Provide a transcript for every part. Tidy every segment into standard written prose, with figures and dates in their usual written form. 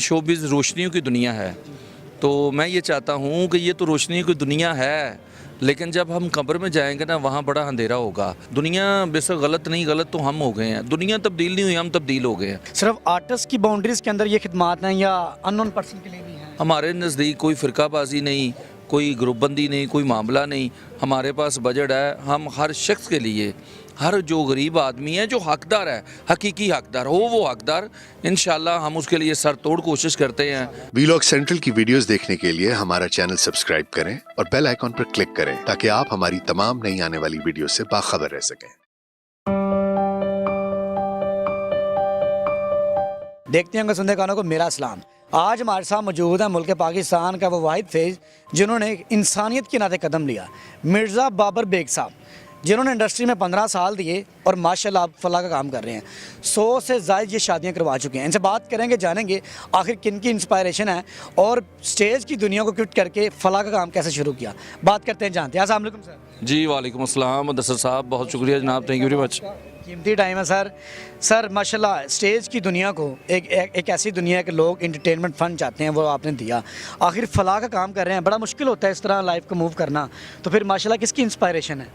Showbiz रोशनियों की दुनिया है, तो मैं ये चाहता हूँ कि ये तो रोशनियों की दुनिया है, लेकिन जब हम कब्र में जाएंगे ना वहाँ बड़ा अंधेरा होगा। दुनिया बेशक गलत नहीं, गलत तो हम हो गए हैं। दुनिया तब्दील नहीं हुई, हम तब्दील हो गए हैं। सिर्फ आर्टिस्ट की बाउंड्रीज के अंदर ये खिदमात हैं या अननोन पर्सन के लिए भी हैं? हमारे नज़दीक कोई फ़िरकाबाजी नहीं, कोई ग्रुपबंदी नहीं, कोई मामला नहीं। हमारे पास बजट है, हम हर शख्स के लिए, हर जो गरीब आदमी है, जो हकदार है, हकीकी हकदार हो वो हकदार, इंशाल्लाह हम उसके लिए सर तोड़ कोशिश करते हैं। वीलॉग सेंट्रल की वीडियोस देखने के लिए हमारा चैनल सब्सक्राइब करें और बेल आइकॉन पर क्लिक करें ताकि आप हमारी तमाम नई आने वाली वीडियो से बाखबर रह सकें। देखते हैं सुनने कानों को मेरा सलाम। आज हमारे साथ मौजूद है मुल्क पाकिस्तान का वो वाहिद फेज जिन्होंने इंसानियत के नाते कदम लिया, मिर्ज़ा बाबर बेग साहब, जिन्होंने इंडस्ट्री में 15 साल दिए और माशाल्लाह आप फलाह का काम कर रहे हैं। 100 से ज़ायद ये शादियां करवा चुके हैं। इनसे बात करेंगे, जानेंगे आखिर किन की इंस्पायरेशन है और स्टेज की दुनिया को क्विट करके फलाह का काम कैसे शुरू किया। बात करते हैं, जानते हैं। अस्सलाम वालेकुम सर। जी वालेकुम अस्सलाम मुदस्सिर साहब, बहुत शुक्रिया जनाब, थैंक यू वेरी मच। कीमती टाइम है सर माशाल्लाह स्टेज की दुनिया को एक ऐसी दुनिया है कि लोग एंटरटेनमेंट फ़न चाहते हैं, वो आपने दिया। आखिर फलाह का काम कर रहे हैं, बड़ा मुश्किल होता है इस तरह लाइफ को मूव करना, तो फिर माशाल्लाह किसकी इंस्पायरेशन है?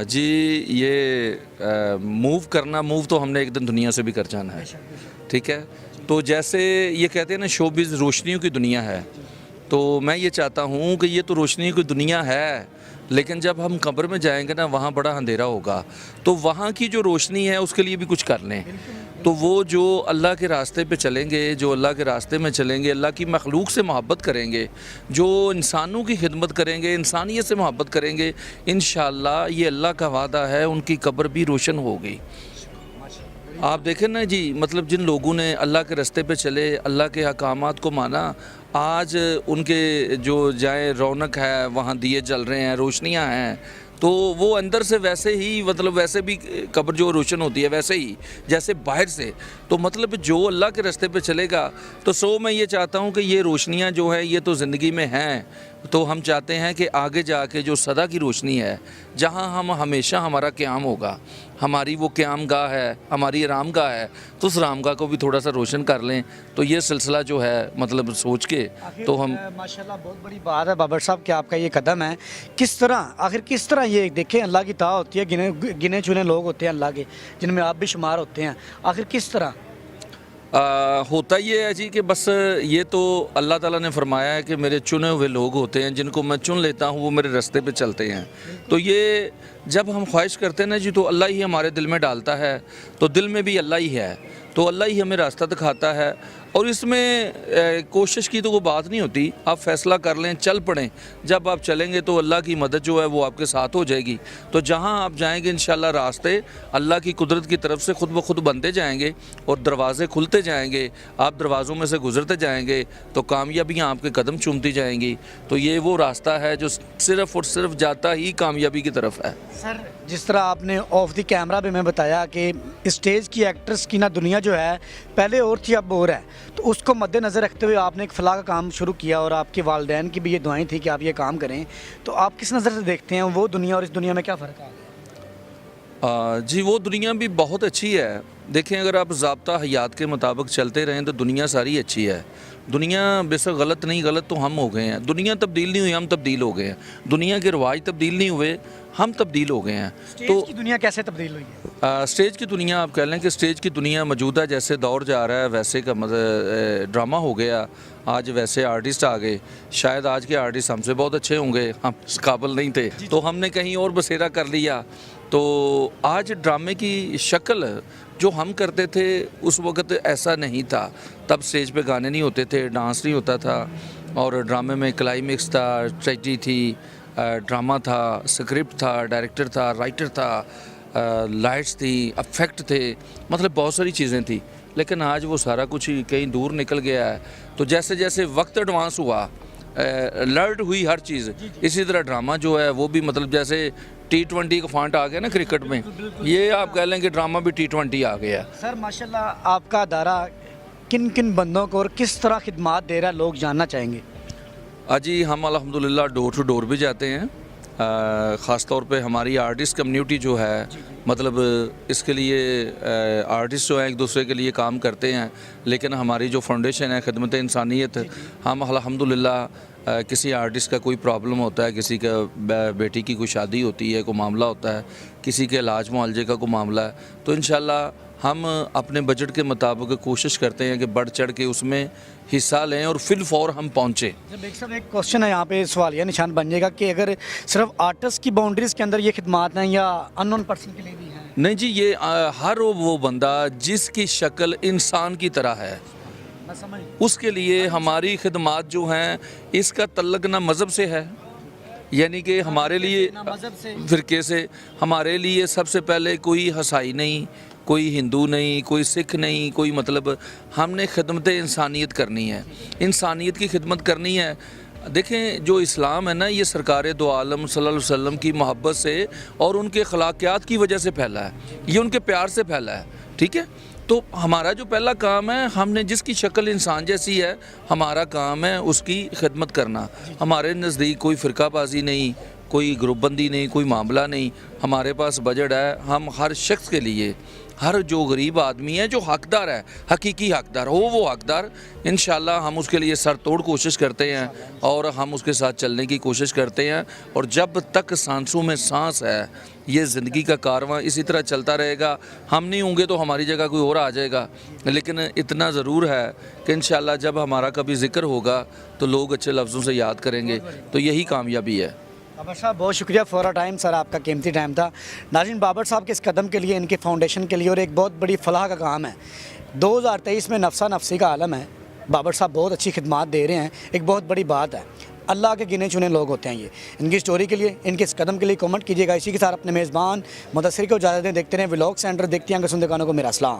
जी ये मूव करना, मूव तो हमने एक दिन दुनिया से भी कर जाना है, ठीक है। तो जैसे ये कहते हैं ना शोबिज़ रोशनियों की दुनिया है, तो मैं ये चाहता हूँ कि ये तो रोशनियों की दुनिया है, लेकिन जब हम कब्र में जाएंगे ना वहाँ बड़ा अंधेरा होगा, तो वहाँ की जो रोशनी है उसके लिए भी कुछ कर लें। तो वो जो अल्लाह के रास्ते पे चलेंगे, जो अल्लाह के रास्ते में चलेंगे, अल्लाह की मखलूक से मोहब्बत करेंगे, जो इंसानों की खिदमत करेंगे, इंसानियत से मोहब्बत करेंगे, इंशाअल्लाह ये अल्लाह का वादा है, उनकी कब्र भी रोशन होगी। आप देखें ना जी, मतलब जिन लोगों ने अल्लाह के रास्ते पे चले, अल्लाह के अहकामात को माना, आज उनके जो जाए रौनक है, वहाँ दिए जल रहे हैं, रोशनियाँ हैं, तो वो अंदर से वैसे ही, मतलब वैसे भी कब्र जो रोशन होती है वैसे ही जैसे बाहर से। तो मतलब जो अल्लाह के रास्ते पे चलेगा, तो मैं ये चाहता हूँ कि ये रोशनियाँ जो है ये तो ज़िंदगी में हैं, तो हम चाहते हैं कि आगे जाके जो सदा की रोशनी है, जहाँ हम हमेशा हमारा क़याम होगा, हमारी वो क़याम गाह है, हमारी आराम गाह है, तो उस आराम गाह को भी थोड़ा सा रोशन कर लें। तो ये सिलसिला जो है मतलब सोच के तो हम माशाल्लाह बहुत बड़ी बात है बाबर साहब कि आपका ये कदम है। किस तरह ये देखें, अल्लाह की ता होती है, गिने चुने लोग होते हैं अल्लाह के, जिनमें आप भी शुमार होते हैं। आखिर किस तरह होता ये है जी कि बस ये तो अल्लाह ताला ने फरमाया है कि मेरे चुने हुए लोग होते हैं, जिनको मैं चुन लेता हूँ वो मेरे रास्ते पे चलते हैं। तो ये जब हम ख्वाहिश करते हैं ना जी, तो अल्लाह ही हमारे दिल में डालता है, तो दिल में भी अल्लाह ही है, तो अल्लाह ही हमें रास्ता दिखाता है। और इसमें कोशिश की तो कोई बात नहीं होती, आप फ़ैसला कर लें, चल पड़ें। जब आप चलेंगे तो अल्लाह की मदद जो है वो आपके साथ हो जाएगी। तो जहाँ आप जाएंगे इंशाल्लाह रास्ते अल्लाह की कुदरत की तरफ से खुद ब खुद बनते जाएंगे और दरवाज़े खुलते जाएंगे, आप दरवाज़ों में से गुजरते जाएंगे, तो कामयाबियाँ आपके कदम चूमती जाएंगी। तो ये वो रास्ता है जो सिर्फ़ और सिर्फ जाता ही कामयाबी की तरफ है। सर जिस तरह आपने ऑफ द कैमरा भी मैं बताया कि स्टेज की एक्ट्रेस की ना दुनिया जो है पहले और थी अब और है, तो उसको मद्देनज़र रखते हुए आपने एक फलाह का काम शुरू किया और आपके वालिदैन की भी ये दुआएं थी कि आप ये काम करें, तो आप किस नज़र से देखते हैं वो दुनिया और इस दुनिया में क्या फ़र्क आ गया? जी वो दुनिया भी बहुत अच्छी है। देखें, अगर आप ज़ाब्ता हयात के मुताबिक चलते रहें तो दुनिया सारी अच्छी है। दुनिया बेशक गलत नहीं, गलत तो हम हो गए हैं। दुनिया तब्दील नहीं हुई, हम तब्दील हो गए हैं। दुनिया के रिवाज तब्दील नहीं हुए, हम तब्दील हो गए हैं। तो की दुनिया कैसे तब्दील हुई है? स्टेज की दुनिया, आप कह लें कि स्टेज की दुनिया मौजूदा जैसे दौर जा रहा है वैसे का मतलब ड्रामा हो गया। आज वैसे आर्टिस्ट आ गए, शायद आज के आर्टिस्ट हमसे बहुत अच्छे होंगे, हम इस काबिल नहीं थे, तो हमने कहीं और बसेरा कर लिया। तो आज ड्रामे की शक्ल जो हम करते थे उस वक्त ऐसा नहीं था। तब स्टेज पे गाने नहीं होते थे, डांस नहीं होता था, और ड्रामे में क्लाइमेक्स था, ट्रेजेडी थी, ड्रामा था, स्क्रिप्ट था, डायरेक्टर था, राइटर था, लाइट्स थी, इफेक्ट थे, मतलब बहुत सारी चीज़ें थी। लेकिन आज वो सारा कुछ ही कहीं दूर निकल गया है। तो जैसे जैसे वक्त एडवांस हुआ, लर्ट हुई हर चीज़, इसी तरह ड्रामा जो है वो भी मतलब जैसे T20 का फॉन्ट आ गया ना क्रिकेट में, ये आप कह लें कि ड्रामा भी T20 आ गया। सर माशाल्लाह आपका अदारा किन किन बंदों को और किस तरह खिदमात दे रहा है, लोग जानना चाहेंगे। जी हम अल्हम्दुलिल्लाह डोर टू डोर भी जाते हैं, ख़ास तौर पे हमारी आर्टिस्ट कम्युनिटी जो है, मतलब इसके लिए आर्टिस्ट जो हैं एक दूसरे के लिए काम करते हैं, लेकिन हमारी जो फाउंडेशन है खिदमत इंसानियत, हम अल्हम्दुलिल्लाह किसी आर्टिस्ट का कोई प्रॉब्लम होता है, किसी का बेटी की कोई शादी होती है, कोई मामला होता है, किसी के इलाज मुआलजे का कोई मामला है, तो इंशाल्लाह हम अपने बजट के मुताबिक कोशिश करते हैं कि बढ़ चढ़ के उसमें हिस्सा लें और फिल फॉर हम पहुँचें। जब एक सब एक क्वेश्चन है यहाँ पे, सवालिया निशान बन जाएगा कि अगर सिर्फ आर्टिस्ट की बाउंड्रीज के अंदर ये खिदमात हैं या अननोन पर्सन के लिए भी हैं? नहीं जी, ये हर वो बंदा जिसकी शक्ल इंसान की तरह है, मैं समझ उसके लिए हमारी खिदमात जो हैं, इसका तल्लक ना मज़हब से है, यानी कि हमारे लिए मज़हब से फ़िरके से, हमारे लिए सबसे पहले कोई हसाई नहीं, कोई हिंदू नहीं, कोई सिख नहीं, कोई मतलब हमने खिदमत इंसानियत करनी है, इंसानियत की खिदमत करनी है। देखें जो इस्लाम है ना, ये सरकार दो आलम सल्लल्लाहु अलैहि वसल्लम की मोहब्बत से और उनके अखलाकियात की वजह से फैला है, ये उनके प्यार से फैला है, ठीक है। तो हमारा जो पहला काम है, हमने जिसकी शक्ल इंसान जैसी है, हमारा काम है उसकी खिदमत करना। हमारे नज़दीक कोई फ़िरकाबाजी नहीं, कोई ग्रुपबंदी नहीं, कोई मामला नहीं। हमारे पास बजट है, हम हर शख्स के लिए, हर जो गरीब आदमी है, जो हकदार है, हकीकी हकदार हो वो हकदार, इंशाल्लाह हम उसके लिए सर तोड़ कोशिश करते हैं और हम उसके साथ चलने की कोशिश करते हैं। और जब तक सांसों में सांस है, ये ज़िंदगी का कारवां इसी तरह चलता रहेगा। हम नहीं होंगे तो हमारी जगह कोई और आ जाएगा, लेकिन इतना ज़रूर है कि इंशाल्लाह जब हमारा कभी ज़िक्र होगा तो लोग अच्छे लफ्ज़ों से याद करेंगे, तो यही कामयाबी है। बाबर साहब बहुत शुक्रिया फॉर अ टाइम, सर आपका कीमती टाइम था। नाज़रीन, बाबर साहब के इस कदम के लिए, इनके फाउंडेशन के लिए और एक बहुत बड़ी फलाह का काम है। 2023 में नफसा नफसी का आलम है, बाबर साहब बहुत अच्छी खिदमात दे रहे हैं, एक बहुत बड़ी बात है। अल्लाह के गिने चुने लोग होते हैं ये। इनकी स्टोरी के लिए, इनके इस कदम के लिए कमेंट कीजिएगा। इसी के साथ अपने मेज़बान मुदस्सिर को इजाज़त दें। देखते रहें व्लॉग सेंटर, देखते हैं सुनते कानों को मेरा सलाम।